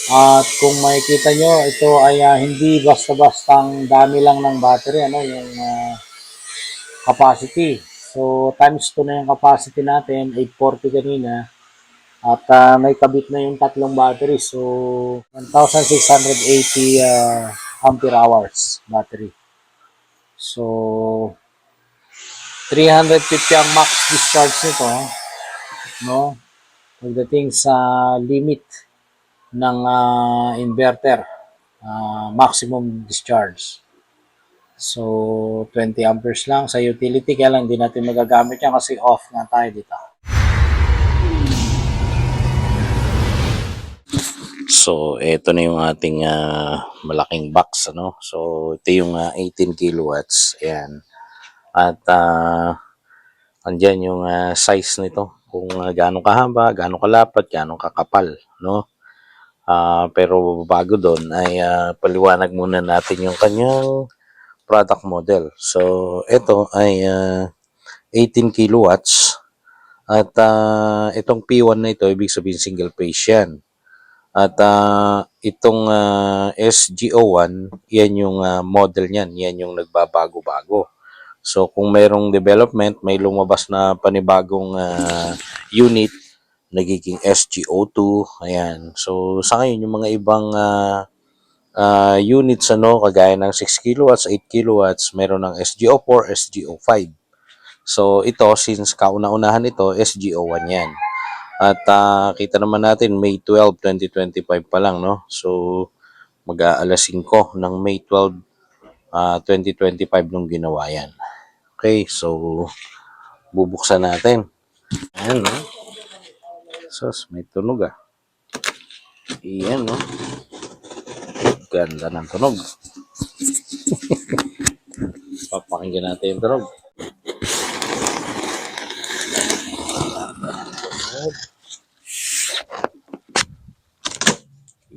At kung makikita nyo, ito ay hindi basta-bastang dami lang ng battery, ano, yung capacity. So, times 2 na yung capacity natin, 840 kanina. At may kabit na yung tatlong battery. So, 1,680 ampere hours battery. So, 350 ang max discharge nito, no? Pagdating sa limit ng inverter, maximum discharge. So, 20 amperes lang sa utility, kaya lang hindi natin magagamit yan kasi off nga tayo dito. So, ito na yung ating malaking box, ano? So, ito yung 18 kilowatts. Ayan. At andyan yung size nito. Kung gaano kahaba, gaano kalapad, gaano kakapal, no? Pero bago doon ay paliwanag muna natin yung kanyang product model. So, ito ay 18 kilowatts at itong P1 na ito, ibig sabihin single phase yan. At itong SGO1, yan yung model niyan, yan yung nagbabago-bago. So, kung mayroong development, may lumabas na panibagong unit, nagiging SGO2, ayan. So, sa ngayon, yung mga ibang units, ano, kagaya ng 6 kilowatts, 8 kilowatts, meron ng SGO4, SGO5. So, ito, since kauna-unahan ito, SGO1 yan. At kita naman natin, May 12, 2025 pa lang, no? So, mag-aalas 5 ng May 12, 2025 nung ginawa yan. Okay, so, bubuksan natin. Ayan, no? Sus, may tunog ah. Iyan, no? Ganda ng tunog. Papakinggan natin yung tunog.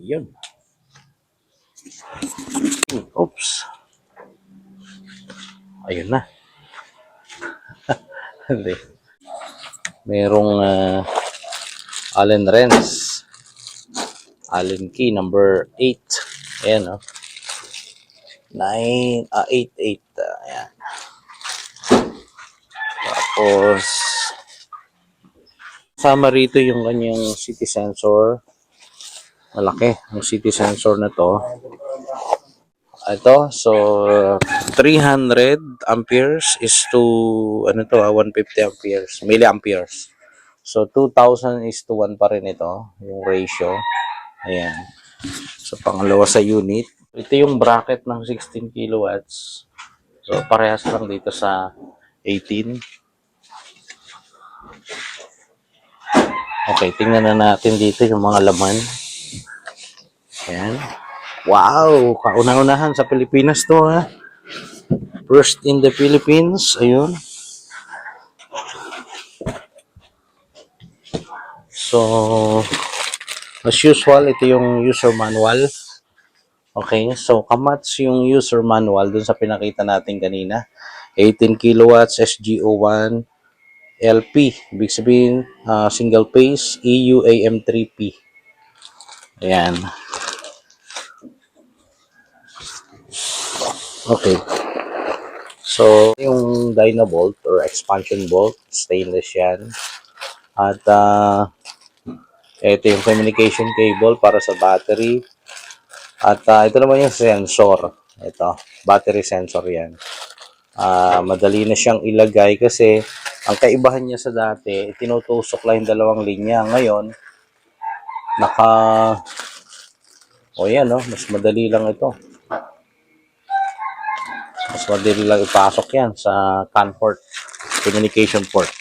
Iyan. Oops. Ayun na. Hindi. Merong Allen wrench. Allen key number 8. Ayan, no? 88. Ayan. Tapos, sama rito yung kanyang city sensor. Malaki ang city sensor na to. Ito, so 300 amperes is to 150 amperes, milliamperes. So 2,000 is to 1 pa rin ito, yung ratio. Ayan. So pangalawa sa unit. Ito yung bracket ng 16 kilowatts. So parehas lang dito sa 18. Okay, tingnan na natin dito yung mga laman. Ayan. Wow! Kauna-unahan sa Pilipinas to, ha? First in the Philippines. Ayun. So, as usual, ito yung user manual. Okay, so kamats yung user manual dun sa pinakita natin kanina. 18 kilowatts SGO1 LP. Ibig sabihin, single phase EUAM3P. Ayan. Okay. So, yung Dynabolt or expansion bolt, stainless yan. At ito yung communication cable para sa battery. At ito naman yung sensor. Ito, battery sensor yan. Madali na siyang ilagay kasi ang kaibahan niya sa dati, tinutusok lang yung dalawang linya. Ngayon, yan, no? Mas madali lang ito. Mas madali lang ipasok yan sa CAN port, communication port.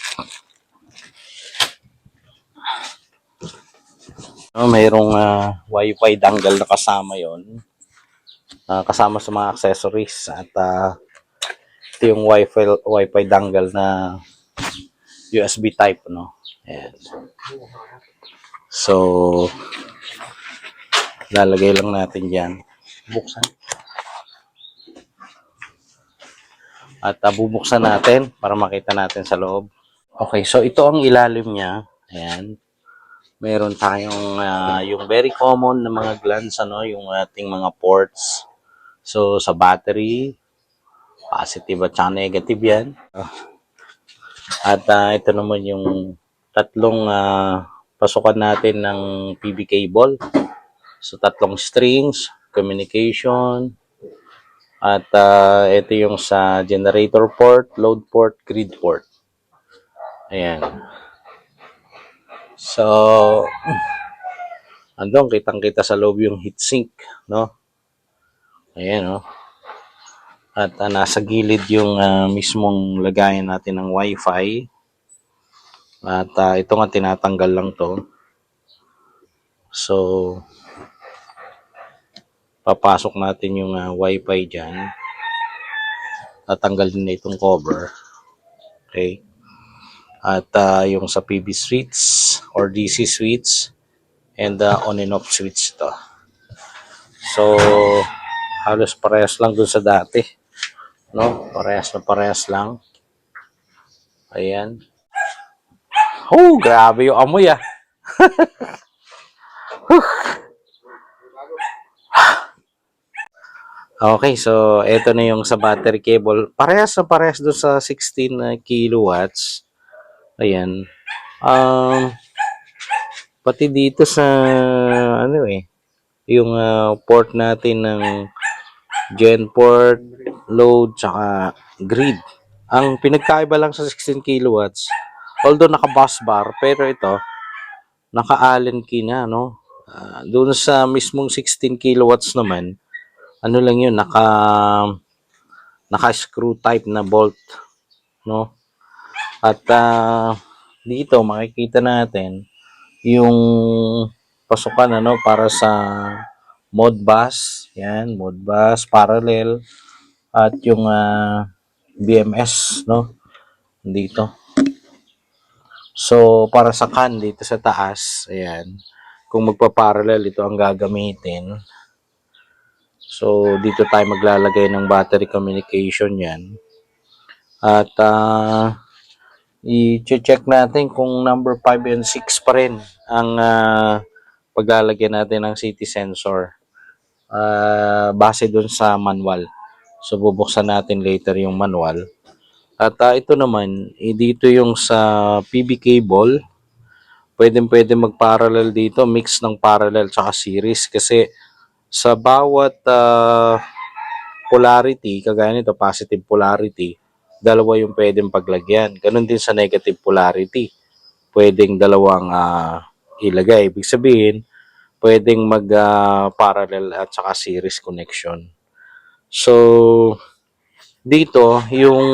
Mayroong Wi-Fi dongle na kasama yon, kasama sa mga accessories. At ito yung Wi-Fi dongle na USB type, no? Ayan. So, lalagay lang natin dyan. Buksan. At bubuksan natin para makita natin sa loob. Okay, so ito ang ilalim niya. Ayan. Meron tayong yung very common na mga glands, ano, yung ating mga ports. So, sa battery, positive at saka negative yan. At ito naman yung tatlong pasukan natin ng PB cable. So, tatlong strings, communication, at ito yung sa generator port, load port, grid port. Ayan. So, andun, kitang-kita sa loob yung heatsink, no? Ayan, no? At nasa gilid yung mismong lagayan natin ng Wi-Fi. At ito nga, tinatanggal lang to. So, papasok natin yung Wi-Fi dyan. Tatanggal din na itong cover. Okay. At yung sa PV switch or DC switch and on and off switch ito. So, halos parehas lang dun sa dati. No? Parehas lang. Ayan. Oh, grabe yung amoy ah. Okay, so eto na yung sa battery cable. Parehas doon sa 16 kilowatts. Ayan. Pati dito sa ano yung port natin ng gen port, load, tsaka grid. Ang pinagkaiba lang sa 16 kilowatts, although naka-bus bar, pero ito, naka-Allen key na, no? Doon sa mismong 16 kilowatts naman, ano lang yun, naka-screw type na bolt, no? At dito makikita natin yung pasukan ano para sa Modbus, yan, Modbus parallel at yung BMS, no? Dito. So para sa CAN dito sa taas, ayan. Kung magpa-parallel ito ang gagamitin. So dito tayo maglalagay ng battery communication yan. At i-check natin kung number 5 and 6 pa rin ang paglalagyan natin ng city sensor base dun sa manual. So bubuksan natin later yung manual. At ito naman, dito yung sa PB cable, pwede mag-parallel dito, mix ng parallel tsaka series kasi sa bawat polarity, kagaya nito positive polarity, dalawa yung pwedeng paglagyan. Ganon din sa negative polarity. Pwedeng dalawang ilagay. Ibig sabihin, pwedeng mag-parallel at saka series connection. So, dito, yung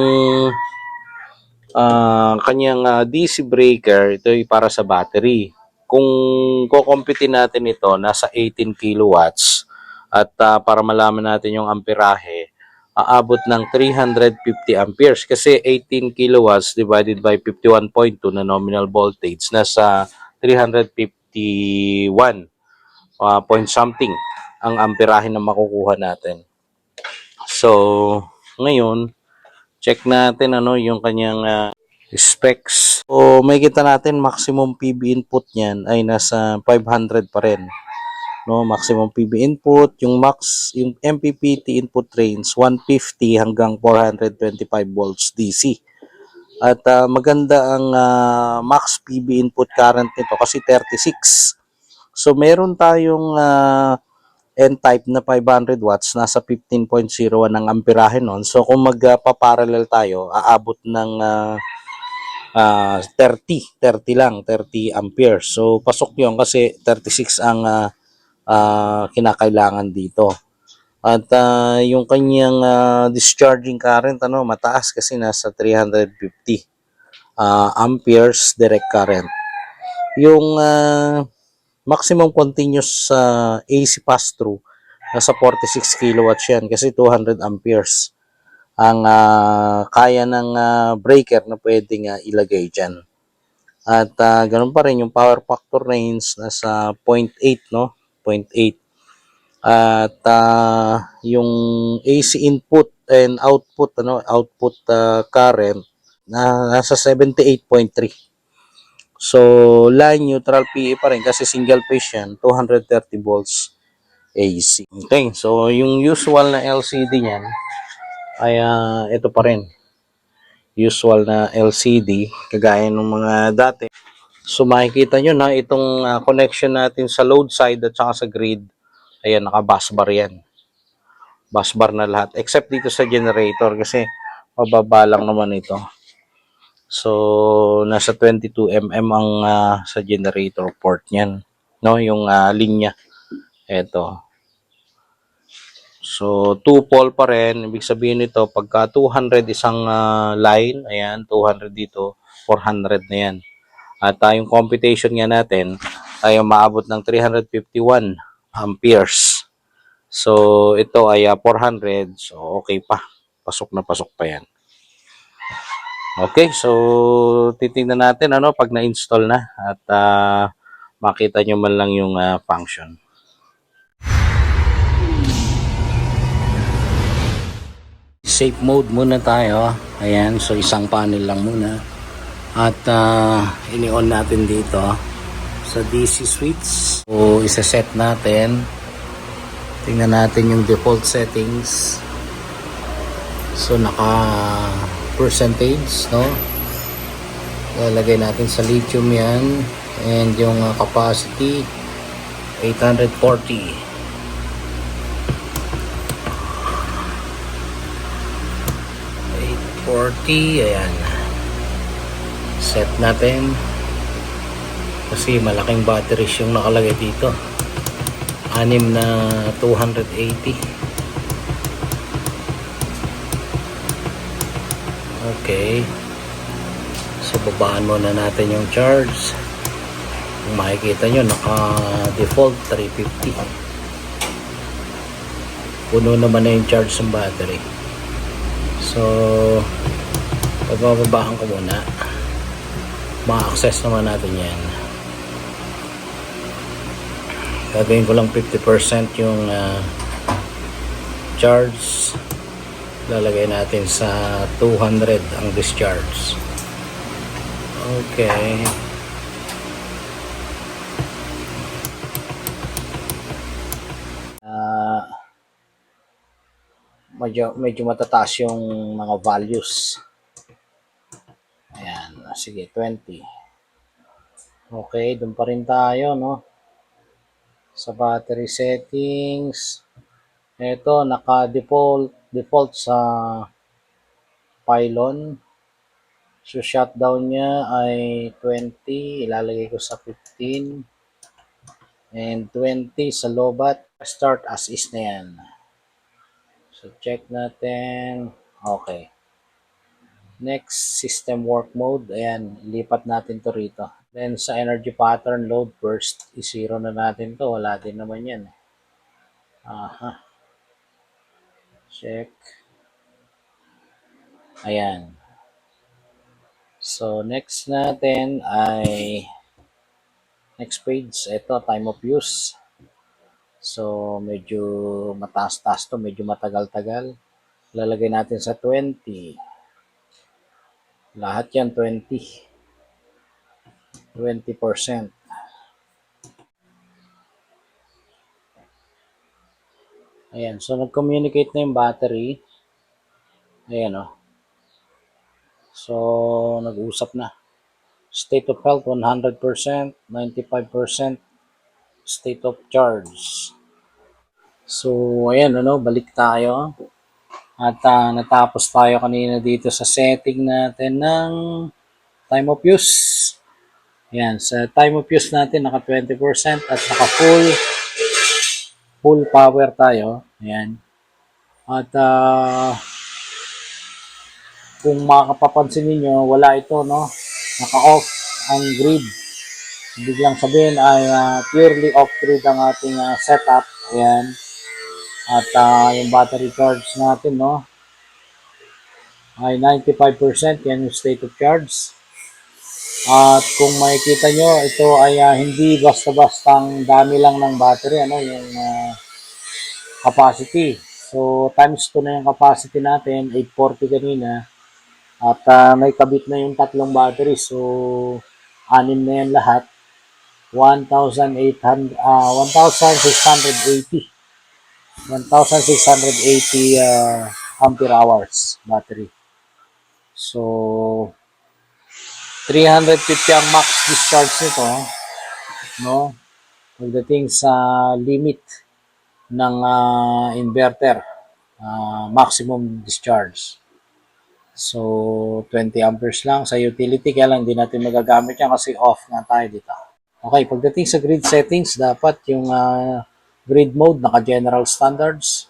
kanyang DC breaker, ito ay para sa battery. Kung kukumpitin natin ito, nasa 18 kilowatts at para malaman natin yung amperahe, aabot ng 350 amperes kasi 18 kilowatts divided by 51.2 na nominal voltage, nasa 351 point something ang amperahe na makukuha natin. So, ngayon, check natin ano yung kanyang specs. So, may kita natin maximum PB input niyan ay nasa 500 pa rin. No, maximum PB input, yung yung MPPT input range 150 hanggang 425 volts DC. At maganda ang max PB input current nito kasi 36. So meron tayong N-type na 500 watts, nasa 15.01 ng amperahe nun. So kung magpa-parallel tayo, aabot ng 30 amperes. So pasok yun kasi 36 ang kinakailangan dito. At yung kanyang discharging current mataas kasi nasa 350 amperes direct current. Yung maximum continuous AC pass-through nasa 46 kilowatts yan kasi 200 amperes ang kaya ng breaker na pwedeng ilagay dyan. At ganun pa rin yung power factor range nasa 0.8, no? 0.8. At yung AC input and output current nasa 78.3. So, line neutral PA pa rin kasi single phase yan, 230 volts AC. Okay, so yung usual na LCD niyan ay ito pa rin. Usual na LCD, kagaya ng mga dati. So, makikita nyo na itong connection natin sa load side at saka sa grid, ayan, naka-busbar yan. Busbar na lahat. Except dito sa generator kasi mababa lang naman ito. So, nasa 22 mm ang sa generator port niyan. No, yung linya. Ito. So, 2 pole pa rin. Ibig sabihin nito, pagka 200 isang line, ayan, 200 dito, 400 na yan. At yung computation nga natin ay maabot ng 351 amperes. So, ito ay 400. So, okay pa. Pasok na pasok pa yan. Okay, so titingnan natin ano pag na-install na at makita nyo man lang yung function. Safe mode muna tayo. Ayan, so isang panel lang muna. At ini-on natin dito sa DC switch. So, isa-set natin. Tingnan natin yung default settings. So, naka percentage, no? Lalagay natin sa lithium yan. And yung capacity, 840. 840, ayan. Set natin. Kasi malaking batteries yung nakalagay dito. 6 na 280. Okay. So, babaan muna natin yung charge. Kung makikita nyo, naka-default 350. Puno naman na yung charge ng battery. So, pagbababaan ko muna. Ma-access naman natin yan. Gagawin ko lang 50% yung charge. Lalagay natin sa 200 ang discharge. Okay. Medyo matataas yung mga values. Ayan, sige, 20. Okay, doon pa rin tayo, no? Sa battery settings. Ito, naka-default sa pylon. So, shutdown niya ay 20. Ilalagay ko sa 15. And 20 sa lobat. Start as is na yan. So, check natin. Okay. Next, system work mode. Ayan, lipat natin to rito. Then, sa energy pattern load first, i-zero na natin to. Wala din naman yan. Aha. Check. Ayan. So, next natin ay next page. Ito, time of use. So, medyo mataas-taas to. Medyo matagal-tagal. Lalagay natin sa 20. Lahat yan 20. 20%. Ayan. So, nag-communicate na yung battery. Ayan, oh. So, nag-usap na. State of health, 100%, 95%, state of charge. So, ayan, ano, balik tayo. At natapos tayo kanina dito sa setting natin ng time of use. Ayan, sa time of use natin, naka 20% at naka full power tayo. Ayan. At kung makapapansin niyo, wala ito, no? Naka-off ang grid. Biglang sabihin ay purely off-grid ang ating setup. Ayan. At yung battery charge natin, no? Ay 95%. Yan yung state of charge. At kung makikita nyo, ito ay hindi basta-bastang dami lang ng battery, ano, yung capacity. So, times 2 na yung capacity natin, 840 kanina. At may kabit na yung tatlong battery. So, Anim na yan lahat. 1,800, 1,680. 1,680 ampere hours battery. So, 350 ang max discharge nito, no? Pagdating sa limit ng inverter, maximum discharge. So, 20 amperes lang sa utility, kaya lang hindi natin magagamit yan kasi off nga tayo dito. Okay, pagdating sa grid settings, dapat yung grid mode, naka-general standards.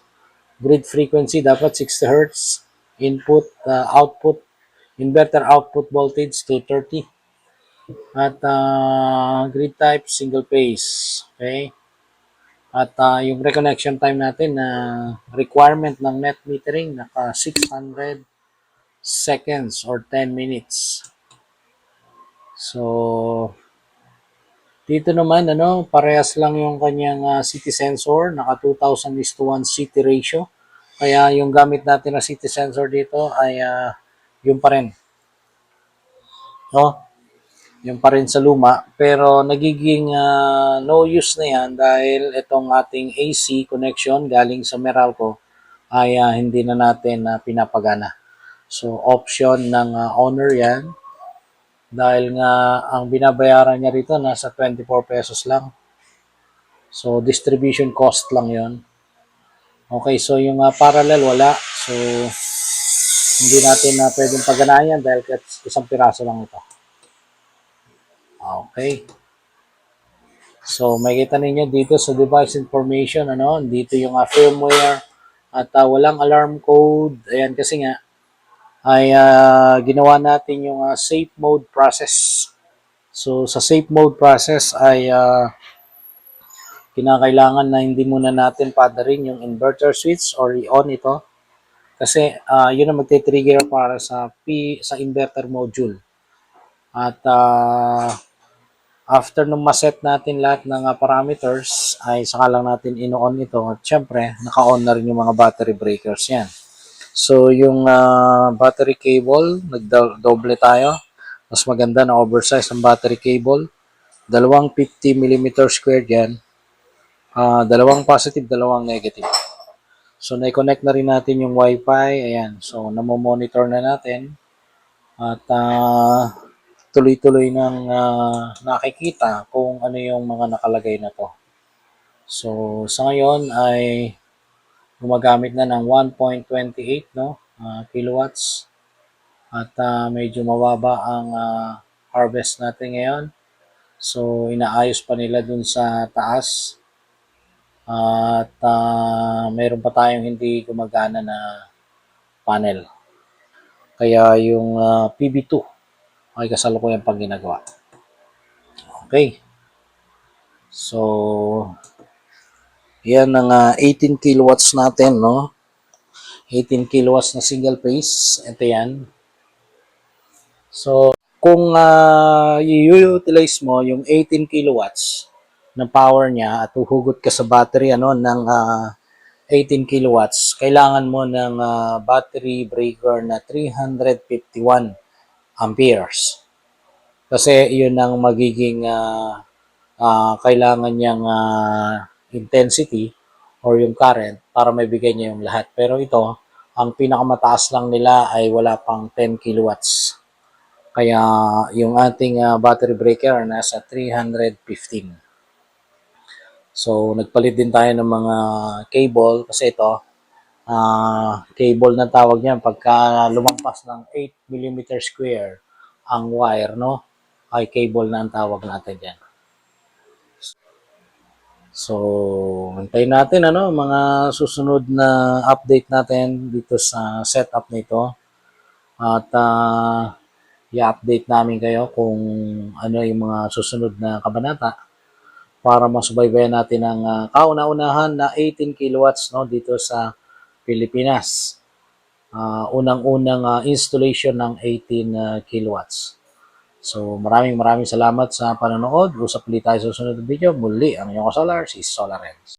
Grid frequency, dapat 60 Hz. Input, output, inverter output voltage 230. At grid type, single phase. Okay? At yung reconnection time natin na requirement ng net metering, naka 600 seconds or 10 minutes. So, dito naman, parehas lang yung kanyang city sensor. Naka 2,000:1 city ratio. Kaya yung gamit natin na city sensor dito ay yung pa rin. No? Yung pa rin sa luma. Pero nagiging no use na yan dahil itong ating AC connection galing sa Meralco ay hindi na natin pinapagana. So, option ng owner yan. Dahil nga ang binabayaran niya rito nasa 24 pesos lang. So, distribution cost lang yon. Okay, so yung parallel wala. So, hindi natin na pwedeng pagganayan dahil isang piraso lang ito. Okay. So, makikita ninyo dito sa device information, dito yung firmware at walang alarm code. Ayan, kasi nga, ay ginawa natin yung safe mode process. So, sa safe mode process ay kinakailangan na hindi muna natin padarin yung inverter switch or i-on ito. Kasi yun ang magte-trigger para sa inverter module. At after nung maset natin lahat ng parameters, ay saka lang natin ino-on ito. At syempre, naka-on na rin yung mga battery breakers yan. So, yung battery cable, nagdoble tayo. Mas maganda na oversize ang battery cable. Dalawang 50mm squared yan. Dalawang positive, dalawang negative. So, na-connect na rin natin yung Wi-Fi. Ayan. So, namomonitor na natin. At tuloy-tuloy nang nakikita kung ano yung mga nakalagay na to. So, sa ngayon ay gumagamit na ng 1.28 kilowatts. At medyo mababa ang harvest natin ngayon. So, inaayos pa nila dun sa taas. At mayroon pa tayong hindi gumagana na panel. Kaya yung PB2 ay kasalukuyan pang ginagawa. Okay. So, yan ang 18 kilowatts natin, no? 18 kilowatts na single phase. Ito yan. So, kung i-utilize mo yung 18 kilowatts ng power niya at uhugot ka sa battery ng 18 kilowatts, kailangan mo ng battery breaker na 351 amperes. Kasi yun ang magiging kailangan niyang intensity or yung current para maibigay niya yung lahat. Pero ito, ang pinakamataas lang nila ay wala pang 10 kilowatts. Kaya yung ating battery breaker nasa 315. So, nagpalit din tayo ng mga cable kasi ito, cable na tawag niyan pagka lumampas ng 8mm square ang wire, ay cable na ang tawag natin diyan. So, hintayin natin mga susunod na update natin dito sa setup nito. At i-update namin kayo kung ano yung mga susunod na kabanata para masubaybayan natin ang kauna-unahan na 18 kilowatts dito sa Pilipinas. Unang-unang installation ng 18 kilowatts. So maraming salamat sa panonood. Usap ulit tayo sa susunod na video. Muli ang inyong Solar, si Solarens.